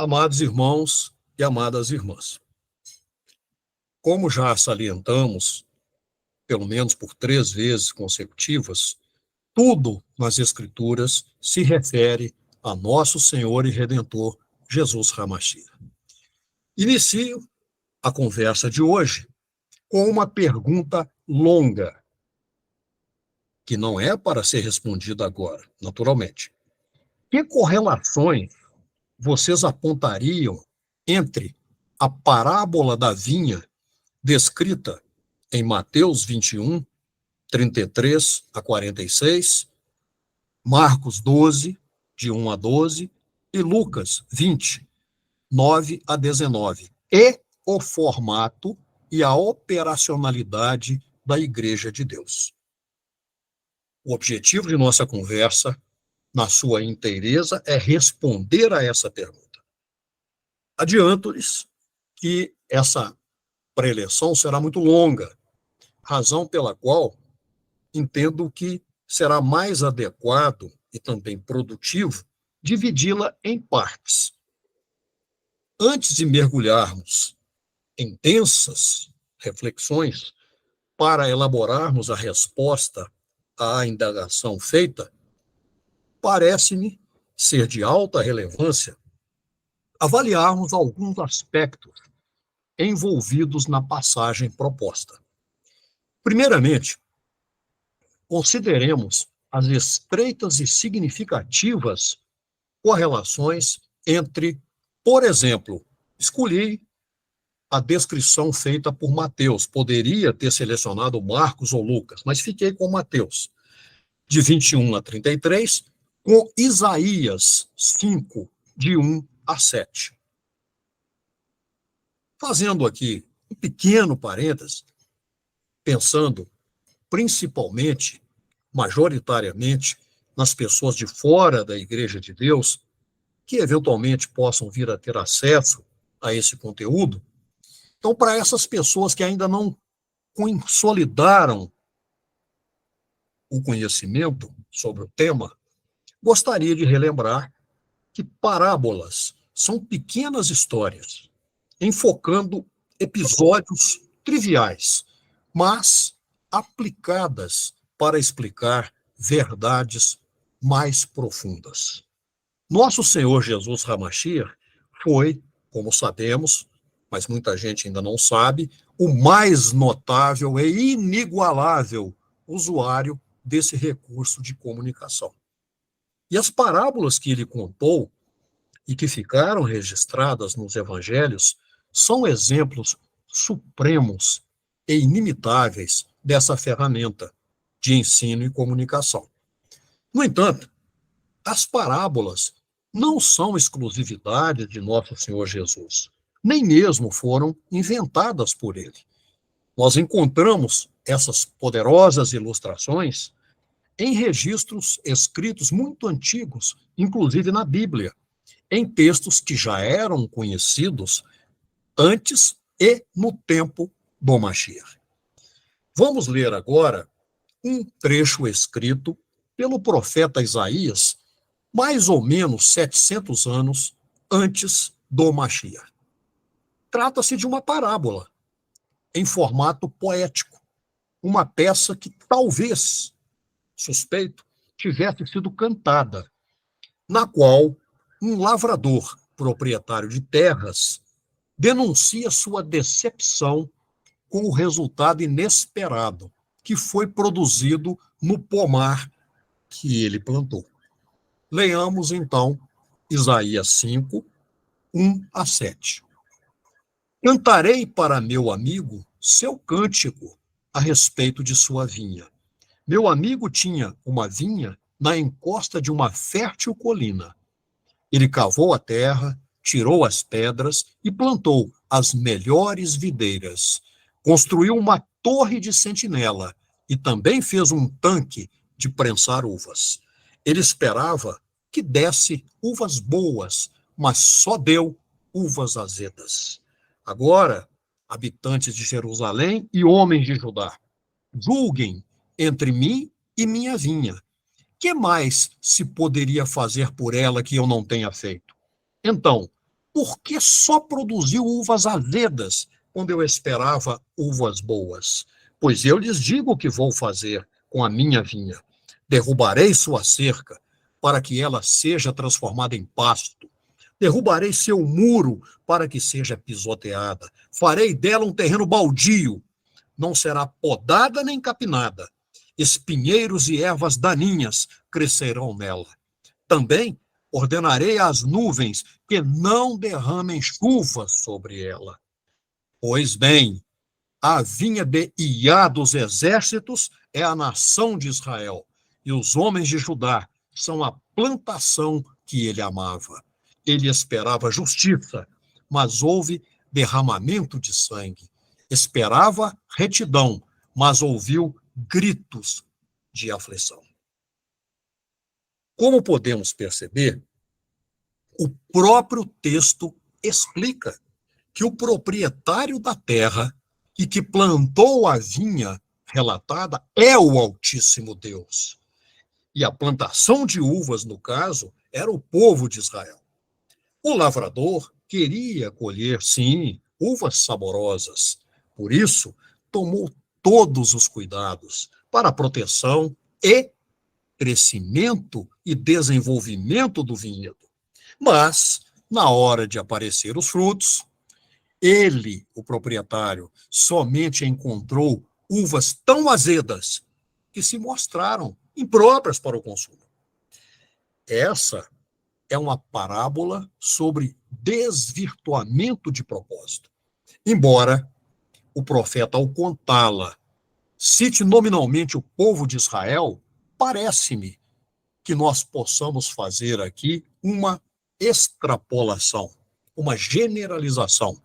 Amados irmãos e amadas irmãs, como já salientamos, pelo menos por 3 vezes consecutivas, tudo nas Escrituras se refere a nosso Senhor e Redentor, Jesus Hamashia. Inicio a conversa de hoje com uma pergunta longa, que não é para ser respondida agora, naturalmente. Que correlações vocês apontariam entre a parábola da vinha descrita em Mateus 21, 33 a 46, Marcos 12, de 1 a 12, e Lucas 20, 9 a 19, e o formato e a operacionalidade da Igreja de Deus. O objetivo de nossa conversa, na sua inteireza, é responder a essa pergunta. Adianto-lhes que essa preleção será muito longa, razão pela qual entendo que será mais adequado e também produtivo dividi-la em partes. Antes de mergulharmos em densas reflexões para elaborarmos a resposta à indagação feita, parece-me ser de alta relevância avaliarmos alguns aspectos envolvidos na passagem proposta. Primeiramente, consideremos as estreitas e significativas correlações entre, por exemplo, escolhi a descrição feita por Mateus, poderia ter selecionado Marcos ou Lucas, mas fiquei com Mateus, de 21 a 33, com Isaías 5, de 1 a 7. Fazendo aqui um pequeno parêntese, pensando principalmente, majoritariamente, nas pessoas de fora da Igreja de Deus, que eventualmente possam vir a ter acesso a esse conteúdo. Então, para essas pessoas que ainda não consolidaram o conhecimento sobre o tema, gostaria de relembrar que parábolas são pequenas histórias, enfocando episódios triviais, mas aplicadas para explicar verdades mais profundas. Nosso Senhor Jesus Hamashia foi, como sabemos, mas muita gente ainda não sabe, o mais notável e inigualável usuário desse recurso de comunicação. E as parábolas que ele contou e que ficaram registradas nos evangelhos são exemplos supremos e inimitáveis dessa ferramenta de ensino e comunicação. No entanto, as parábolas não são exclusividade de nosso Senhor Jesus, nem mesmo foram inventadas por ele. Nós encontramos essas poderosas ilustrações em registros escritos muito antigos, inclusive na Bíblia, em textos que já eram conhecidos antes e no tempo do Mashiach. Vamos ler agora um trecho escrito pelo profeta Isaías, mais ou menos 700 anos antes do Mashiach. Trata-se de uma parábola, em formato poético, uma peça que talvez, suspeito, tivesse sido cantada, na qual um lavrador, proprietário de terras, denuncia sua decepção com o resultado inesperado que foi produzido no pomar que ele plantou. Leiamos, então, Isaías 5, 1 a 7. Cantarei para meu amigo seu cântico a respeito de sua vinha. Meu amigo tinha uma vinha na encosta de uma fértil colina. Ele cavou a terra, tirou as pedras e plantou as melhores videiras. Construiu uma torre de sentinela e também fez um tanque de prensar uvas. Ele esperava que desse uvas boas, mas só deu uvas azedas. Agora, habitantes de Jerusalém e homens de Judá, julguem entre mim e minha vinha. Que mais se poderia fazer por ela que eu não tenha feito? Então, Por que só produziu uvas azedas quando eu esperava uvas boas? Pois eu lhes digo o que vou fazer com a minha vinha. Derrubarei sua cerca, para que ela seja transformada em pasto. Derrubarei seu muro, para que seja pisoteada. Farei dela um terreno baldio. Não será podada nem capinada. Espinheiros e ervas daninhas crescerão nela. Também ordenarei às nuvens que não derramem chuva sobre ela. Pois bem, a vinha de Iá dos exércitos é a nação de Israel, e os homens de Judá são a plantação que ele amava. Ele esperava justiça, mas houve derramamento de sangue. Esperava retidão, mas ouviu gritos de aflição. Como podemos perceber, o próprio texto explica que o proprietário da terra e que plantou a vinha relatada é o Altíssimo Deus. E a plantação de uvas, no caso, era o povo de Israel. O lavrador queria colher, sim, uvas saborosas. Por isso, tomou todos os cuidados para a proteção e crescimento e desenvolvimento do vinhedo. Mas, na hora de aparecer os frutos, ele, o proprietário, somente encontrou uvas tão azedas que se mostraram impróprias para o consumo. Essa é uma parábola sobre desvirtuamento de propósito. Embora o profeta, ao contá-la, cite nominalmente o povo de Israel, parece-me que nós possamos fazer aqui uma extrapolação, uma generalização,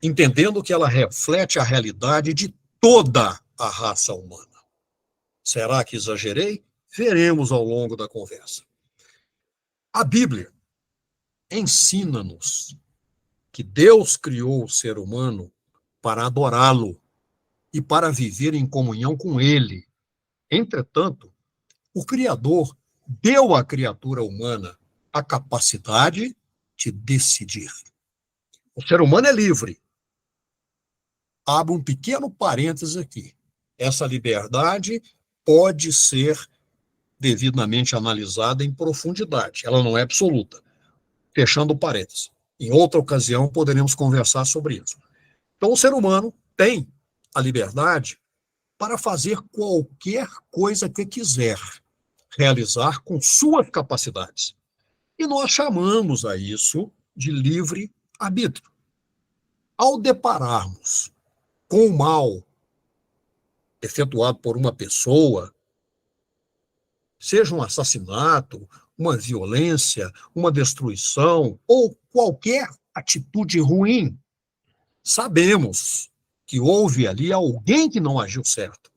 entendendo que ela reflete a realidade de toda a raça humana. Será que exagerei? Veremos ao longo da conversa. A Bíblia ensina-nos que Deus criou o ser humano para adorá-lo e para viver em comunhão com ele. Entretanto, o Criador deu à criatura humana a capacidade de decidir. O ser humano é livre. Abro um pequeno parênteses aqui. Essa liberdade pode ser devidamente analisada em profundidade. Ela não é absoluta. Fechando o parênteses. Em outra ocasião, poderemos conversar sobre isso. Então, o ser humano tem a liberdade para fazer qualquer coisa que quiser realizar com suas capacidades. E nós chamamos a isso de livre-arbítrio. Ao depararmos com o mal efetuado por uma pessoa, seja um assassinato, uma violência, uma destruição ou qualquer atitude ruim, sabemos que houve ali alguém que não agiu certo,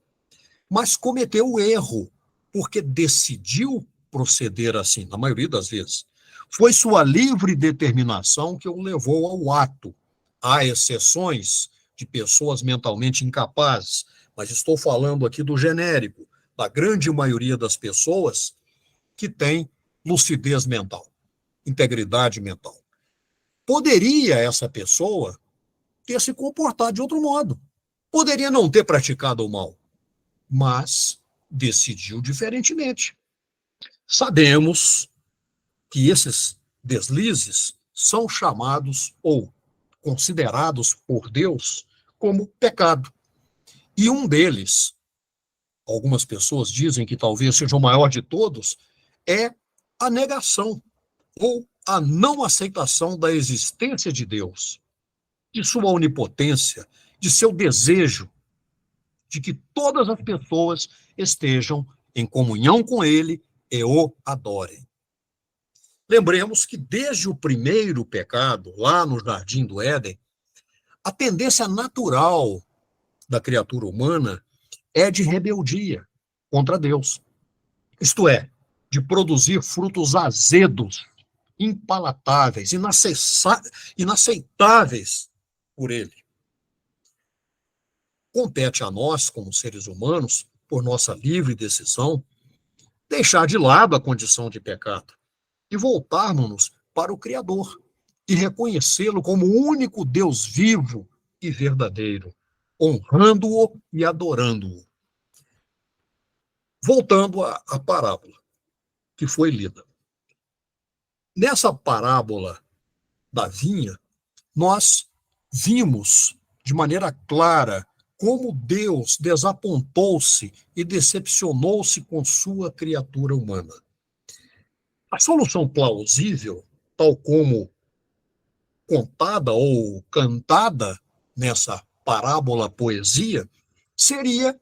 mas cometeu o erro, porque decidiu proceder assim, na maioria das vezes. Foi sua livre determinação que o levou ao ato. Há exceções de pessoas mentalmente incapazes, mas estou falando aqui do genérico, da grande maioria das pessoas que tem lucidez mental, integridade mental. Poderia essa pessoa ter se comportado de outro modo. Poderia não ter praticado o mal, mas decidiu diferentemente. Sabemos que esses deslizes são chamados ou considerados por Deus como pecado. E um deles, algumas pessoas dizem que talvez seja o maior de todos, é a negação ou a não aceitação da existência de Deus, de sua onipotência, de seu desejo de que todas as pessoas estejam em comunhão com ele e o adorem. Lembremos que desde o primeiro pecado, lá no Jardim do Éden, a tendência natural da criatura humana é de rebeldia contra Deus. Isto é, de produzir frutos azedos, impalatáveis, inaceitáveis por ele. Compete a nós, como seres humanos, por nossa livre decisão, deixar de lado a condição de pecado e voltarmos-nos para o Criador, e reconhecê-lo como o único Deus vivo e verdadeiro, honrando-o e adorando-o. Voltando à parábola que foi lida. Nessa parábola da vinha, nós vimos de maneira clara como Deus desapontou-se e decepcionou-se com sua criatura humana. A solução plausível, tal como contada ou cantada nessa parábola poesia, seria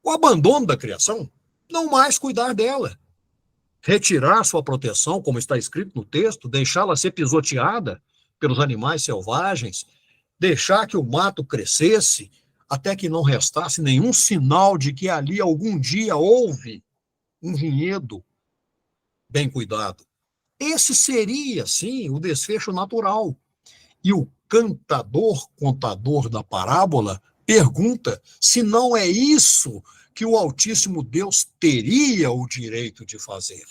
o abandono da criação, não mais cuidar dela, retirar sua proteção, como está escrito no texto, deixá-la ser pisoteada pelos animais selvagens, deixar que o mato crescesse até que não restasse nenhum sinal de que ali algum dia houve um vinhedo bem cuidado. Esse seria, sim, o desfecho natural. E o contador da parábola, pergunta se não é isso que o Altíssimo Deus teria o direito de fazer.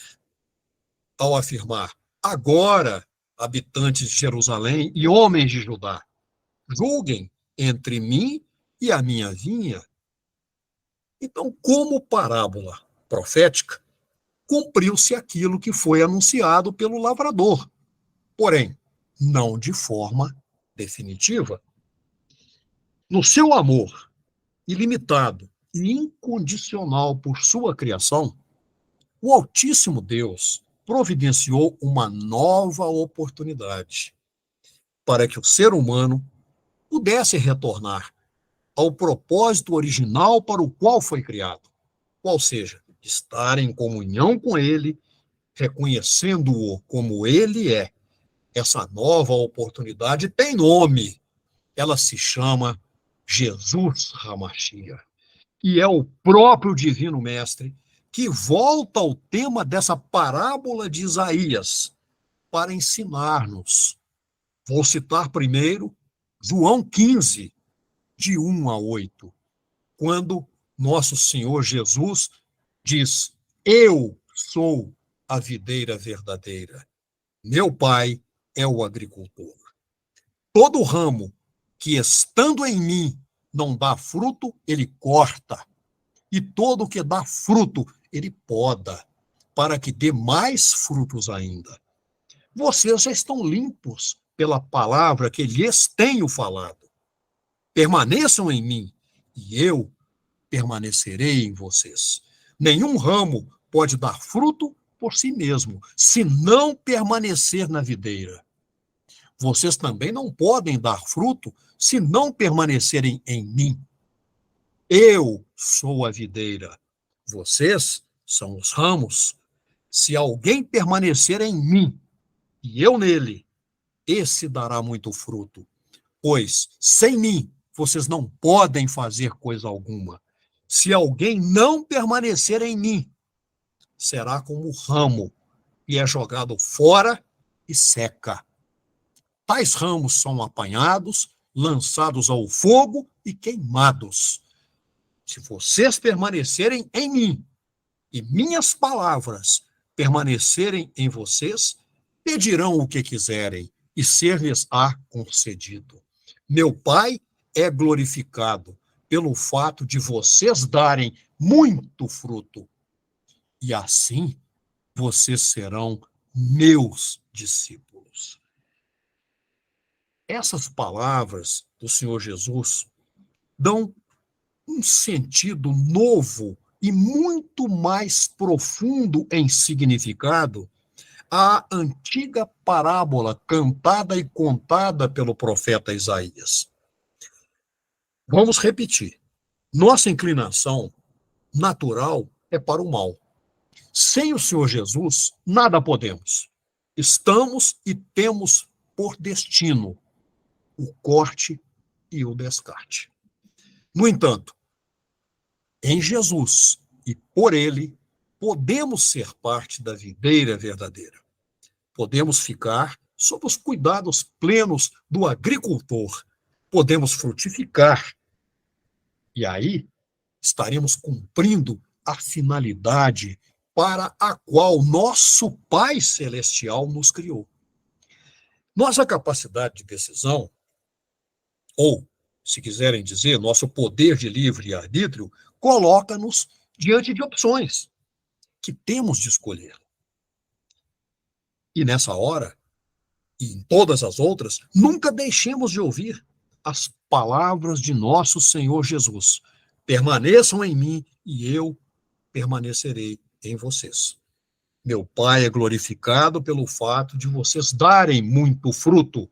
Ao afirmar, agora, habitantes de Jerusalém e homens de Judá, julguem entre mim e a minha vinha. Então, como parábola profética, cumpriu-se aquilo que foi anunciado pelo lavrador, porém, não de forma definitiva. No seu amor ilimitado e incondicional por sua criação, o Altíssimo Deus providenciou uma nova oportunidade para que o ser humano pudesse retornar ao propósito original para o qual foi criado, qual seja, estar em comunhão com Ele, reconhecendo-o como Ele é. Essa nova oportunidade tem nome, ela se chama Jesus Hamashia, e é o próprio Divino Mestre que volta ao tema dessa parábola de Isaías para ensinar-nos. Vou citar primeiro João 15, de 1 a 8, quando nosso Senhor Jesus diz: eu sou a videira verdadeira, meu Pai é o agricultor. Todo ramo que estando em mim não dá fruto, ele corta, e todo que dá fruto, ele poda, para que dê mais frutos ainda. Vocês já estão limpos pela palavra que lhes tenho falado. Permaneçam em mim, e eu permanecerei em vocês. Nenhum ramo pode dar fruto por si mesmo, se não permanecer na videira. Vocês também não podem dar fruto se não permanecerem em mim. Eu sou a videira, vocês são os ramos. Se alguém permanecer em mim e eu nele, esse dará muito fruto, pois sem mim vocês não podem fazer coisa alguma. Se alguém não permanecer em mim, será como o ramo e é jogado fora e seca. Tais ramos são apanhados, lançados ao fogo e queimados. Se vocês permanecerem em mim e minhas palavras permanecerem em vocês, pedirão o que quiserem e ser-lhes-á concedido. Meu Pai é glorificado pelo fato de vocês darem muito fruto. E assim vocês serão meus discípulos. Essas palavras do Senhor Jesus dão um sentido novo e muito mais profundo em significado à antiga parábola cantada e contada pelo profeta Isaías. Vamos repetir. Nossa inclinação natural é para o mal. Sem o Senhor Jesus, nada podemos. Estamos e temos por destino o corte e o descarte. No entanto, em Jesus e por ele, podemos ser parte da videira verdadeira. Podemos ficar sob os cuidados plenos do agricultor. Podemos frutificar. E aí estaremos cumprindo a finalidade para a qual nosso Pai Celestial nos criou. Nossa capacidade de decisão, ou, se quiserem dizer, nosso poder de livre arbítrio, coloca-nos diante de opções que temos de escolher. E nessa hora, e em todas as outras, nunca deixemos de ouvir as palavras de nosso Senhor Jesus. Permaneçam em mim e eu permanecerei em vocês. Meu Pai é glorificado pelo fato de vocês darem muito fruto,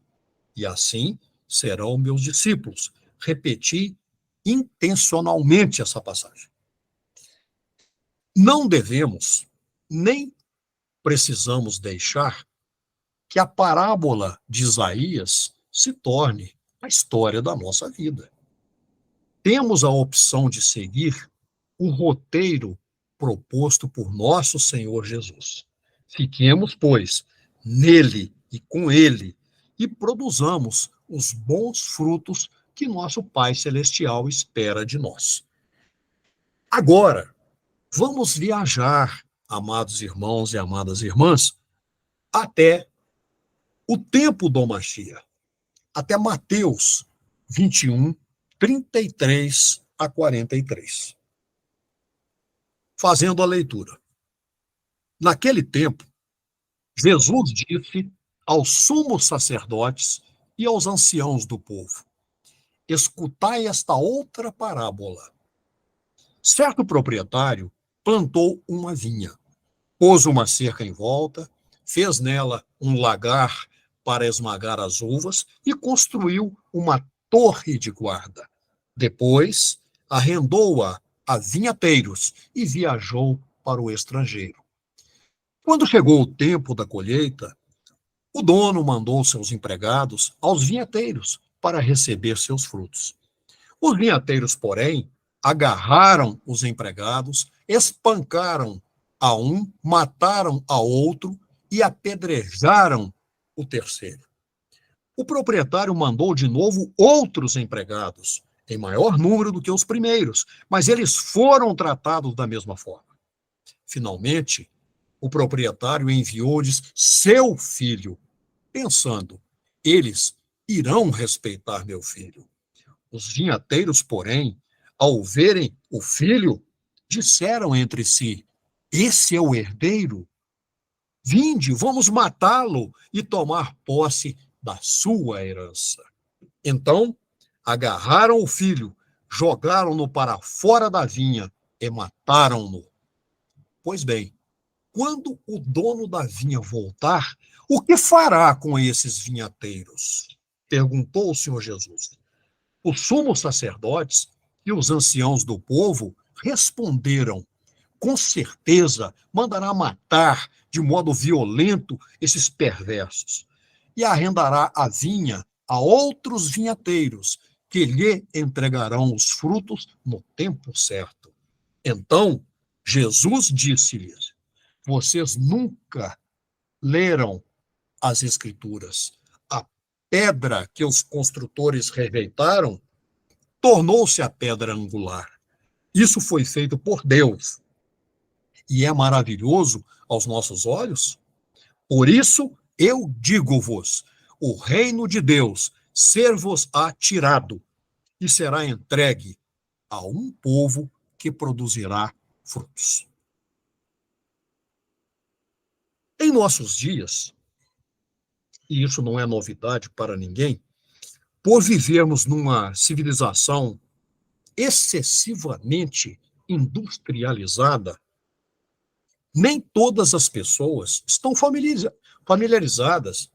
e assim serão meus discípulos. Repeti intencionalmente essa passagem. Não devemos, nem precisamos deixar que a parábola de Isaías se torne a história da nossa vida. Temos a opção de seguir o roteiro proposto por nosso Senhor Jesus. Fiquemos, pois, nele e com ele e produzamos os bons frutos que nosso Pai Celestial espera de nós. Agora, vamos viajar, amados irmãos e amadas irmãs, até o tempo do Mashiach, até Mateus 21, 33 a 43. Fazendo a leitura. Naquele tempo, Jesus disse aos sumos sacerdotes e aos anciãos do povo: escutai esta outra parábola. Certo proprietário plantou uma vinha, pôs uma cerca em volta, fez nela um lagar para esmagar as uvas e construiu uma torre de guarda. Depois, arrendou-a a vinhateiros e viajou para o estrangeiro. Quando chegou o tempo da colheita, o dono mandou seus empregados aos vinhateiros para receber seus frutos. Os vinhateiros, porém, agarraram os empregados, espancaram a um, mataram a outro e apedrejaram o terceiro. O proprietário mandou de novo outros empregados, em maior número do que os primeiros, mas eles foram tratados da mesma forma. Finalmente, o proprietário enviou-lhes seu filho, pensando: eles irão respeitar meu filho. Os vinhateiros, porém, ao verem o filho, disseram entre si: esse é o herdeiro? Vinde, vamos matá-lo e tomar posse da sua herança. Então, agarraram o filho, jogaram-no para fora da vinha e mataram-no. Pois bem, quando o dono da vinha voltar, o que fará com esses vinhateiros? Perguntou o Senhor Jesus. Os sumos sacerdotes e os anciãos do povo responderam: com certeza mandará matar de modo violento esses perversos e arrendará a vinha a outros vinhateiros que lhe entregarão os frutos no tempo certo. Então, Jesus disse-lhes: vocês nunca leram as Escrituras. A pedra que os construtores rejeitaram tornou-se a pedra angular. Isso foi feito por Deus. E é maravilhoso aos nossos olhos. Por isso, eu digo-vos, o reino de Deus ser-vos-á tirado e será entregue a um povo que produzirá frutos. Em nossos dias, e isso não é novidade para ninguém, por vivermos numa civilização excessivamente industrializada, nem todas as pessoas estão familiarizadas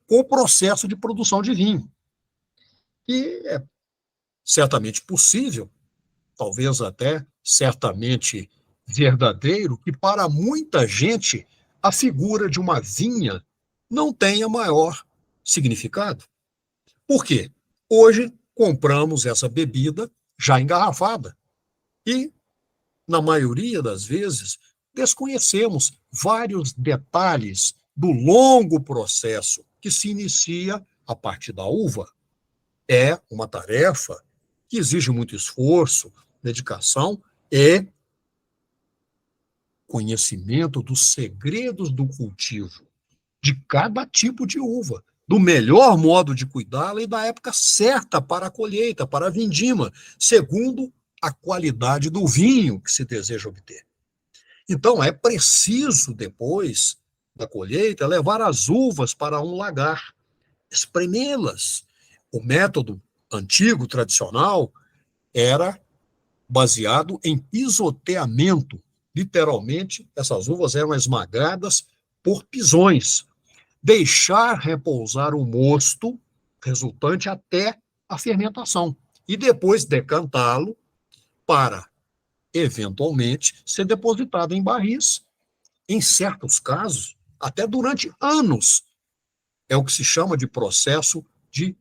com o processo de produção de vinho. E é certamente possível, talvez até certamente verdadeiro, que para muita gente a figura de uma vinha não tenha maior significado. Por quê? Hoje compramos essa bebida já engarrafada e, na maioria das vezes, desconhecemos vários detalhes do longo processo que se inicia a partir da uva. É uma tarefa que exige muito esforço, dedicação e conhecimento dos segredos do cultivo de cada tipo de uva, do melhor modo de cuidá-la e da época certa para a colheita, para a vindima, segundo a qualidade do vinho que se deseja obter. Então, é preciso, depois da colheita, levar as uvas para um lagar, espremê-las. O método antigo, tradicional, era baseado em pisoteamento. Literalmente, essas uvas eram esmagadas por pisões. Deixar repousar o mosto resultante até a fermentação. E depois decantá-lo para, eventualmente, ser depositado em barris. Em certos casos, até durante anos. É o que se chama de processo de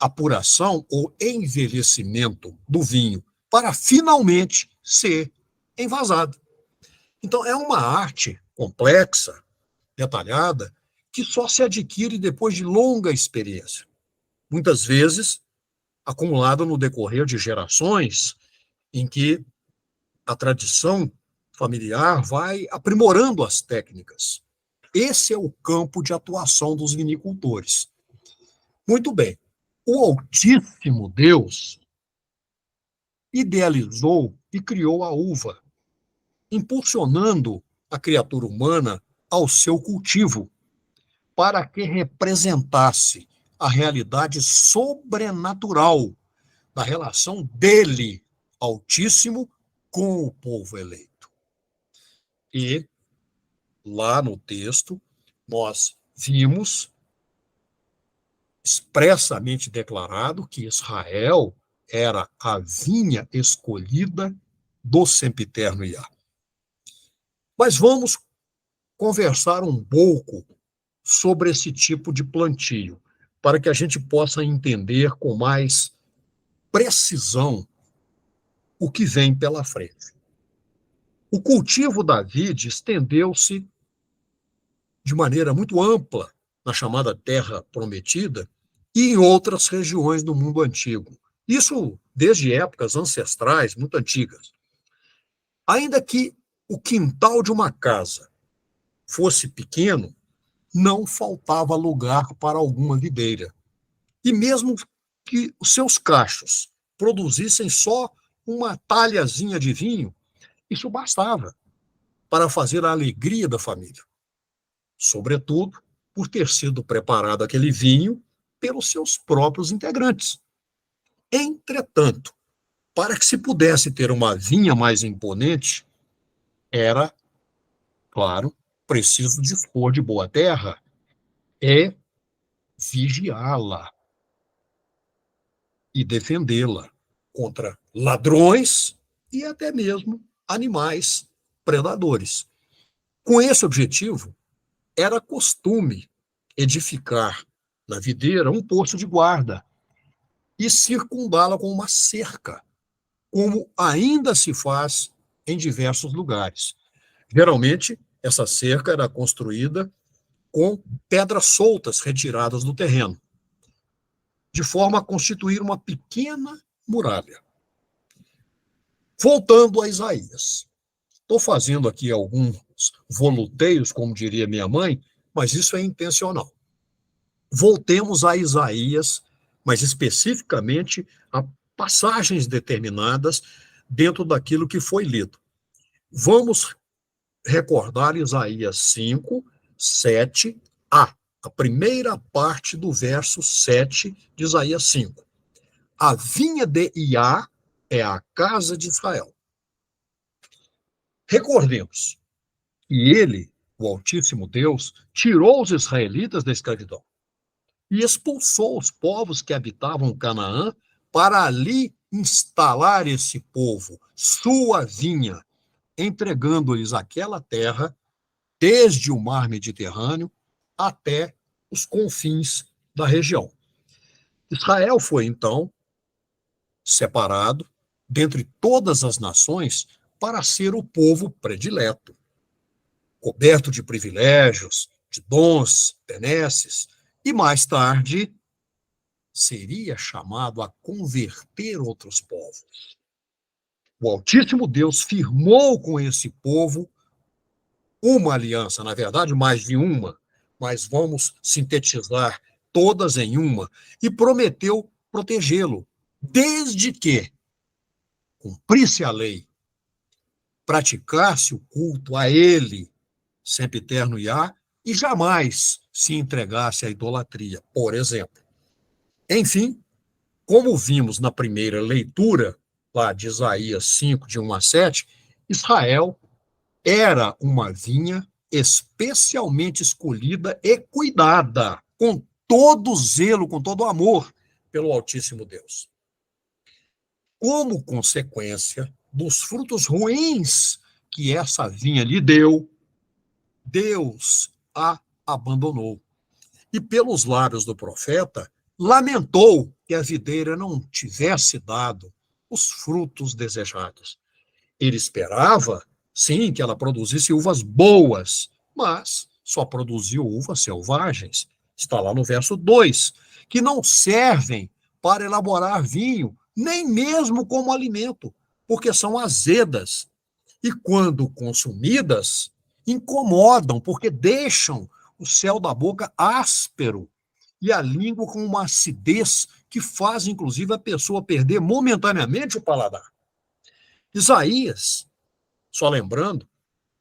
apuração ou envelhecimento do vinho, para finalmente ser envasado. Então, é uma arte complexa, detalhada, que só se adquire depois de longa experiência. Muitas vezes, acumulada no decorrer de gerações, em que a tradição familiar vai aprimorando as técnicas. Esse é o campo de atuação dos vinicultores. Muito bem. O Altíssimo Deus idealizou e criou a uva, impulsionando a criatura humana ao seu cultivo, para que representasse a realidade sobrenatural da relação dele, Altíssimo, com o povo eleito. E, lá no texto, nós vimos expressamente declarado que Israel era a vinha escolhida do sempiterno Iá. Mas vamos conversar um pouco sobre esse tipo de plantio, para que a gente possa entender com mais precisão o que vem pela frente. O cultivo da vide estendeu-se de maneira muito ampla na chamada Terra Prometida e em outras regiões do mundo antigo. Isso desde épocas ancestrais, muito antigas. Ainda que o quintal de uma casa fosse pequeno, não faltava lugar para alguma videira. E mesmo que os seus cachos produzissem só uma talhazinha de vinho, isso bastava para fazer a alegria da família. Sobretudo por ter sido preparado aquele vinho pelos seus próprios integrantes. Entretanto, para que se pudesse ter uma vinha mais imponente, era, claro, preciso dispor de boa terra e vigiá-la e defendê-la contra ladrões e até mesmo animais predadores. Com esse objetivo, era costume edificar na videira um posto de guarda e circundá-la com uma cerca, como ainda se faz em diversos lugares. Geralmente, essa cerca era construída com pedras soltas retiradas do terreno, de forma a constituir uma pequena muralha. Voltando a Isaías. Estou fazendo aqui alguns voluteios, como diria minha mãe, mas isso é intencional. Voltemos a Isaías, mas especificamente a passagens determinadas dentro daquilo que foi lido. Vamos recordar Isaías 5, 7a, a primeira parte do verso 7 de Isaías 5. A vinha de Iá é a casa de Israel. Recordemos que ele, o Altíssimo Deus, tirou os israelitas da escravidão e expulsou os povos que habitavam Canaã para ali instalar esse povo, sua vinha, entregando-lhes aquela terra, desde o mar Mediterrâneo até os confins da região. Israel foi, então, separado dentre todas as nações para ser o povo predileto, coberto de privilégios, de dons, benesses, e mais tarde seria chamado a converter outros povos. O Altíssimo Deus firmou com esse povo uma aliança, na verdade, mais de uma, mas vamos sintetizar todas em uma, e prometeu protegê-lo, desde que cumprisse a lei, praticasse o culto a ele, sempre eterno Iá, e jamais se entregasse à idolatria, por exemplo. Enfim, como vimos na primeira leitura, lá de Isaías 5, de 1 a 7, Israel era uma vinha especialmente escolhida e cuidada, com todo zelo, com todo amor pelo Altíssimo Deus. Como consequência dos frutos ruins que essa vinha lhe deu, Deus a abandonou. E pelos lábios do profeta, lamentou que a videira não tivesse dado os frutos desejados. Ele esperava, sim, que ela produzisse uvas boas, mas só produziu uvas selvagens. Está lá no verso 2, que não servem para elaborar vinho, nem mesmo como alimento, porque são azedas. E quando consumidas, incomodam, porque deixam o céu da boca áspero e a língua com uma acidez que faz, inclusive, a pessoa perder momentaneamente o paladar. Isaías, só lembrando,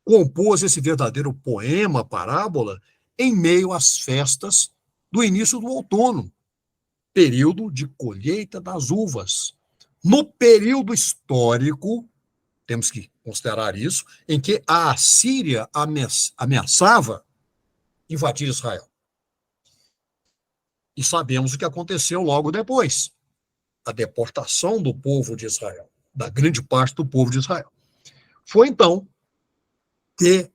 compôs esse verdadeiro poema, parábola, em meio às festas do início do outono, período de colheita das uvas. No período histórico, temos que considerar isso, em que a Assíria ameaçava invadir Israel. E sabemos o que aconteceu logo depois, a deportação do povo de Israel, da grande parte do povo de Israel. Foi então que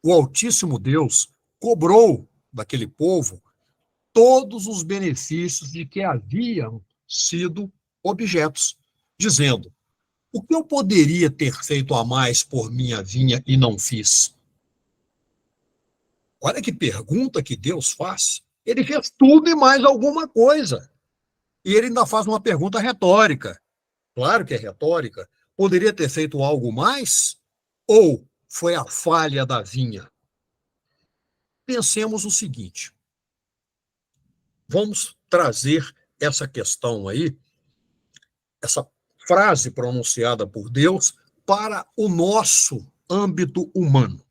o Altíssimo Deus cobrou daquele povo todos os benefícios de que haviam sido objetos, dizendo: o que eu poderia ter feito a mais por minha vinha e não fiz? Olha que pergunta que Deus faz. Ele fez tudo e mais alguma coisa. E ele ainda faz uma pergunta retórica. Claro que é retórica. Poderia ter feito algo mais? Ou foi a falha da vinha? Pensemos o seguinte. Vamos trazer essa questão aí, essa frase pronunciada por Deus, para o nosso âmbito humano.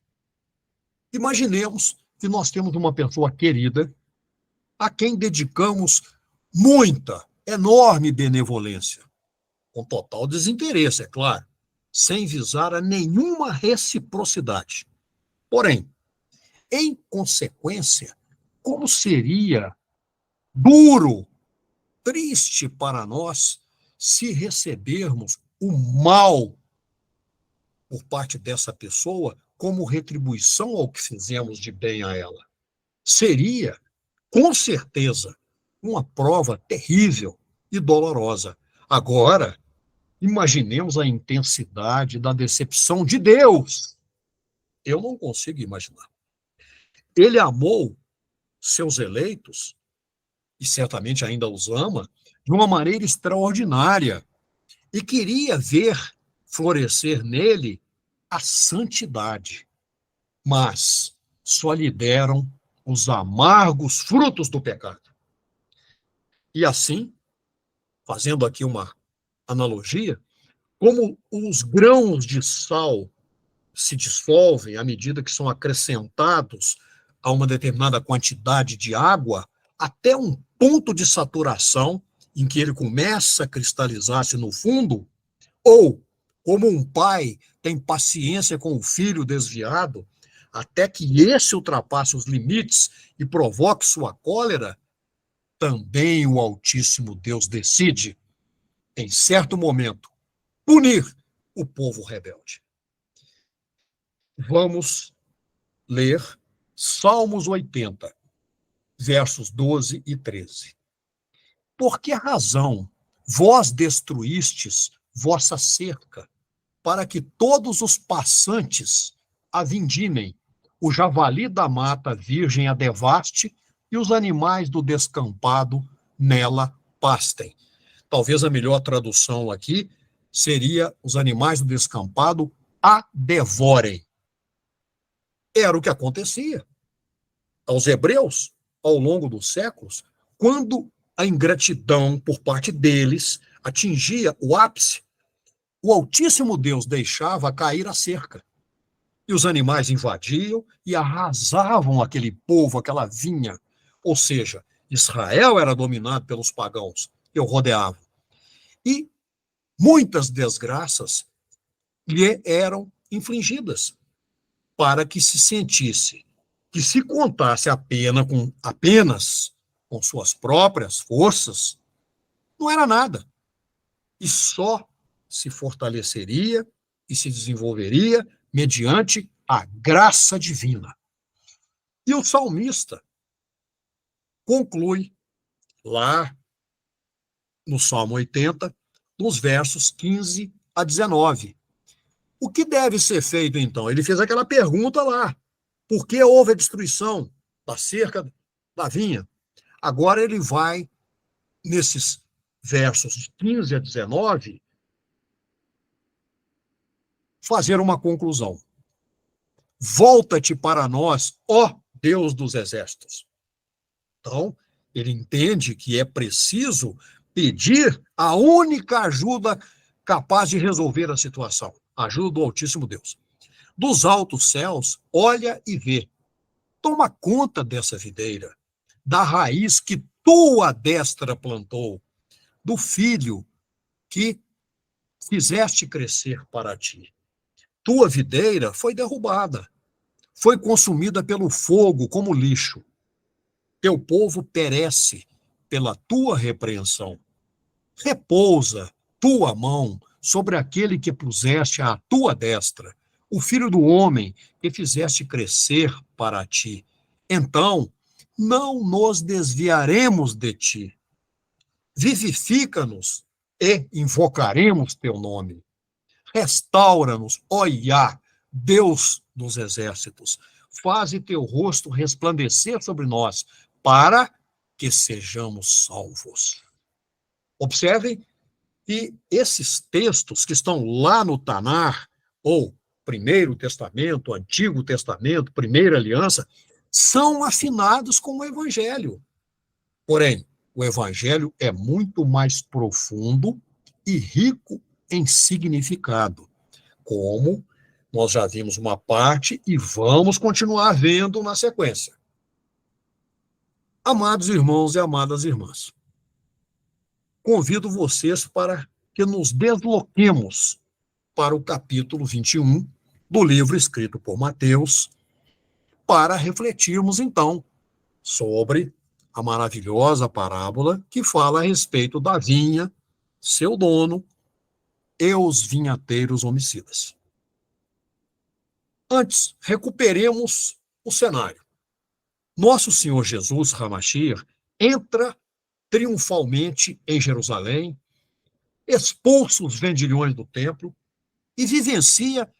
Imaginemos que nós temos uma pessoa querida a quem dedicamos muita, enorme benevolência, com total desinteresse, é claro, sem visar a nenhuma reciprocidade. Porém, em consequência, como seria duro, triste para nós se recebermos o mal por parte dessa pessoa como retribuição ao que fizemos de bem a ela. Seria, com certeza, uma prova terrível e dolorosa. Agora, imaginemos a intensidade da decepção de Deus. Eu não consigo imaginar. Ele amou seus eleitos, e certamente ainda os ama, de uma maneira extraordinária, e queria ver florescer nele a santidade. Mas só lhe deram os amargos frutos do pecado. E assim, fazendo aqui uma analogia, como os grãos de sal se dissolvem à medida que são acrescentados a uma determinada quantidade de água, até um ponto de saturação em que ele começa a cristalizar-se no fundo, ou como um pai tem paciência com o filho desviado, até que esse ultrapasse os limites e provoque sua cólera, também o Altíssimo Deus decide, em certo momento, punir o povo rebelde. Vamos ler Salmos 80, versos 12 e 13. Por que razão vós destruístes vossa cerca, para que todos os passantes a vindimem, o javali da mata virgem a devaste e os animais do descampado nela pastem? Talvez a melhor tradução aqui seria: os animais do descampado a devorem. Era o que acontecia aos hebreus ao longo dos séculos, Quando a ingratidão por parte deles atingia o ápice, o Altíssimo Deus deixava cair a cerca. E os animais invadiam e arrasavam aquele povo, aquela vinha. Ou seja, Israel era dominado pelos pagãos que o rodeavam. E muitas desgraças lhe eram infligidas para que se sentisse que, se contasse apenas com suas próprias forças, não era nada. E só se fortaleceria e se desenvolveria mediante a graça divina. E o salmista conclui lá no Salmo 80, nos versos 15 a 19. O que deve ser feito, então? Ele fez aquela pergunta lá. Por que houve a destruição da cerca da vinha? Agora ele vai, nesses versos de 15 a 19, fazer uma conclusão. Volta-te para nós, ó Deus dos exércitos. Então, ele entende que é preciso pedir a única ajuda capaz de resolver a situação, a ajuda do Altíssimo Deus. Dos altos céus, olha e vê. Toma conta dessa videira, da raiz que tua destra plantou, do filho que fizeste crescer para ti. Tua videira foi derrubada, foi consumida pelo fogo como lixo. Teu povo perece pela tua repreensão. Repousa tua mão sobre aquele que puseste à tua destra, o filho do homem que fizeste crescer para ti. Então, não nos desviaremos de ti. Vivifica-nos e invocaremos teu nome. Restaura-nos, ó Iá, Deus dos exércitos. Faze teu rosto resplandecer sobre nós, para que sejamos salvos. Observem que esses textos que estão lá no Tanar, ou Primeiro Testamento, Antigo Testamento, Primeira Aliança, são afinados com o Evangelho. Porém, o Evangelho é muito mais profundo e rico em significado, como nós já vimos uma parte e vamos continuar vendo na sequência. Amados irmãos e amadas irmãs, convido vocês para que nos desloquemos para o capítulo 21 do livro escrito por Mateus, para refletirmos, então, sobre a maravilhosa parábola que fala a respeito da vinha, seu dono e os vinhateiros homicidas. Antes, recuperemos o cenário. Nosso Senhor Jesus, Hamashir, entra triunfalmente em Jerusalém, expulsa os vendilhões do templo e vivencia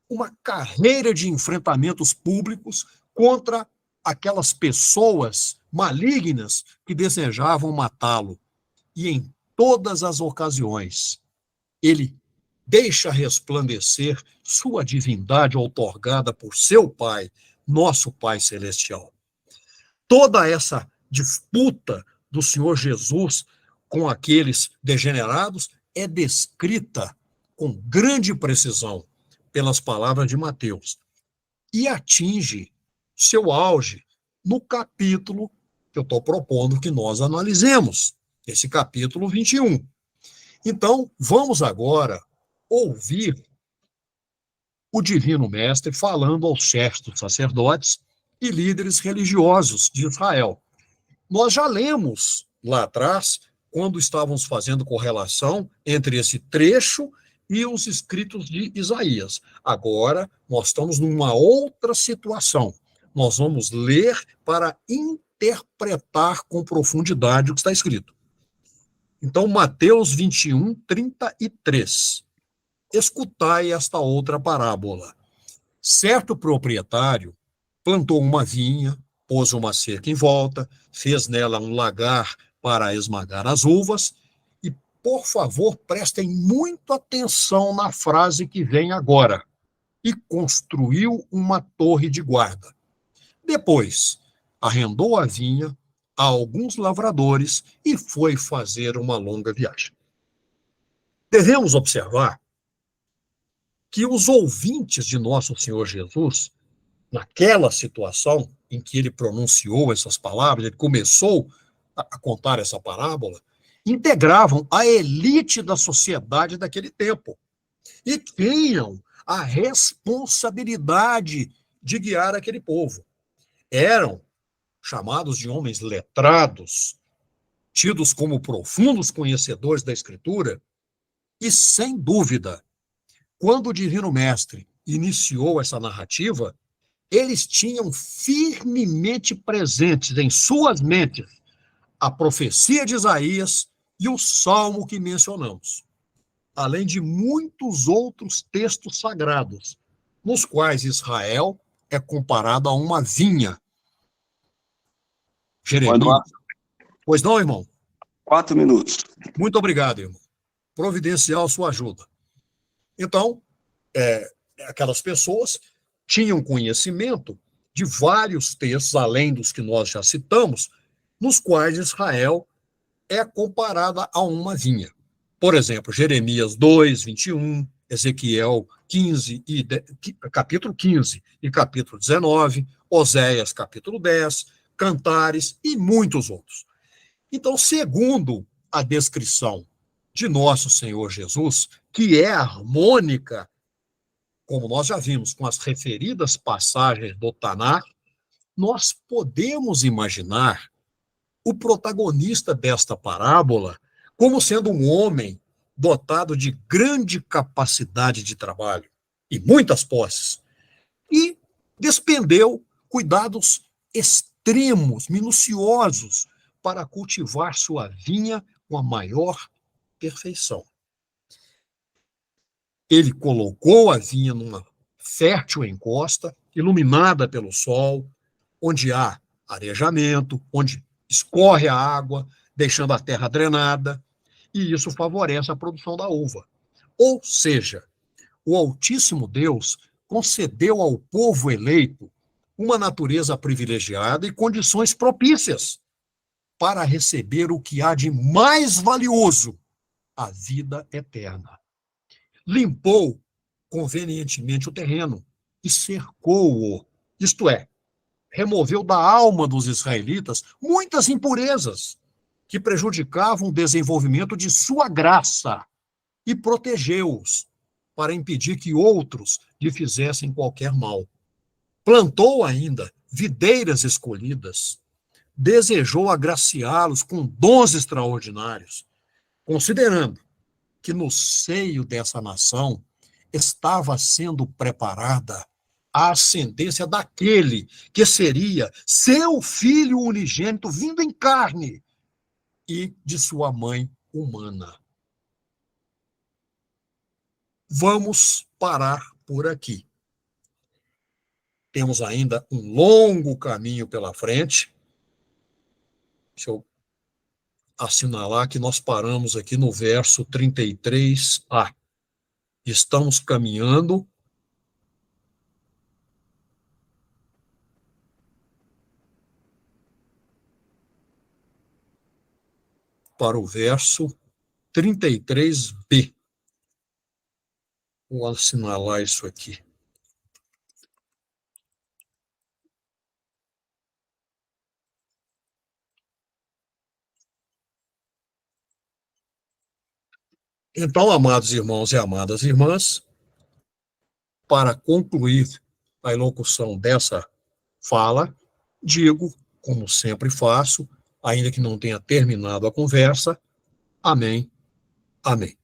uma carreira de enfrentamentos públicos contra aquelas pessoas malignas que desejavam matá-lo. E em todas as ocasiões, ele deixa resplandecer sua divindade outorgada por seu Pai, nosso Pai Celestial. Toda essa disputa do Senhor Jesus com aqueles degenerados é descrita com grande precisão pelas palavras de Mateus e atinge seu auge no capítulo que eu estou propondo que nós analisemos, esse capítulo 21. Então, vamos agora ouvir o Divino Mestre falando aos chefes dos sacerdotes e líderes religiosos de Israel. Nós já lemos lá atrás, quando estávamos fazendo correlação entre esse trecho e os escritos de Isaías. Agora, nós estamos numa outra situação. Nós vamos ler para interpretar com profundidade o que está escrito. Então, Mateus 21, 33. Escutai esta outra parábola. Certo proprietário plantou uma vinha, pôs uma cerca em volta, fez nela um lagar para esmagar as uvas, e, por favor, prestem muita atenção na frase que vem agora. E construiu uma torre de guarda. Depois, arrendou a vinha a alguns lavradores e foi fazer uma longa viagem. Devemos observar que os ouvintes de nosso Senhor Jesus, naquela situação em que ele pronunciou essas palavras, ele começou a contar essa parábola, integravam a elite da sociedade daquele tempo e tinham a responsabilidade de guiar aquele povo. Eram chamados de homens letrados, tidos como profundos conhecedores da Escritura, e, sem dúvida, quando o Divino Mestre iniciou essa narrativa, eles tinham firmemente presentes em suas mentes a profecia de Isaías e o salmo que mencionamos, além de muitos outros textos sagrados, nos quais Israel é comparado a uma vinha. Jeremias. Pois não, irmão? 4 minutos. Muito obrigado, irmão. Providencial sua ajuda. Então, aquelas pessoas tinham conhecimento de vários textos, além dos que nós já citamos, nos quais Israel é comparada a uma vinha. Por exemplo, Jeremias 2, 21, Ezequiel 15 capítulo 15 e capítulo 19, Oséias capítulo 10, Cantares e muitos outros. Então, segundo a descrição de nosso Senhor Jesus, que é harmônica, como nós já vimos, com as referidas passagens do Tanar, nós podemos imaginar o protagonista desta parábola como sendo um homem dotado de grande capacidade de trabalho e muitas posses, e despendeu cuidados extremos, minuciosos, para cultivar sua vinha com a maior perfeição. Ele colocou a vinha numa fértil encosta, iluminada pelo sol, onde há arejamento, onde escorre a água, deixando a terra drenada, e isso favorece a produção da uva. Ou seja, o Altíssimo Deus concedeu ao povo eleito uma natureza privilegiada e condições propícias para receber o que há de mais valioso, a vida eterna. Limpou convenientemente o terreno e cercou-o, isto é, removeu da alma dos israelitas muitas impurezas que prejudicavam o desenvolvimento de sua graça e protegeu-os para impedir que outros lhe fizessem qualquer mal. Plantou ainda videiras escolhidas, desejou agraciá-los com dons extraordinários, considerando que no seio dessa nação estava sendo preparada a ascendência daquele que seria seu filho unigênito vindo em carne e de sua mãe humana. Vamos parar por aqui. Temos ainda um longo caminho pela frente. Deixa eu assinalar que nós paramos aqui no verso 33a. Estamos caminhando para o verso 33b. Vou assinalar isso aqui. Então, amados irmãos e amadas irmãs, para concluir a elocução dessa fala, digo, como sempre faço, ainda que não tenha terminado a conversa, amém, amém.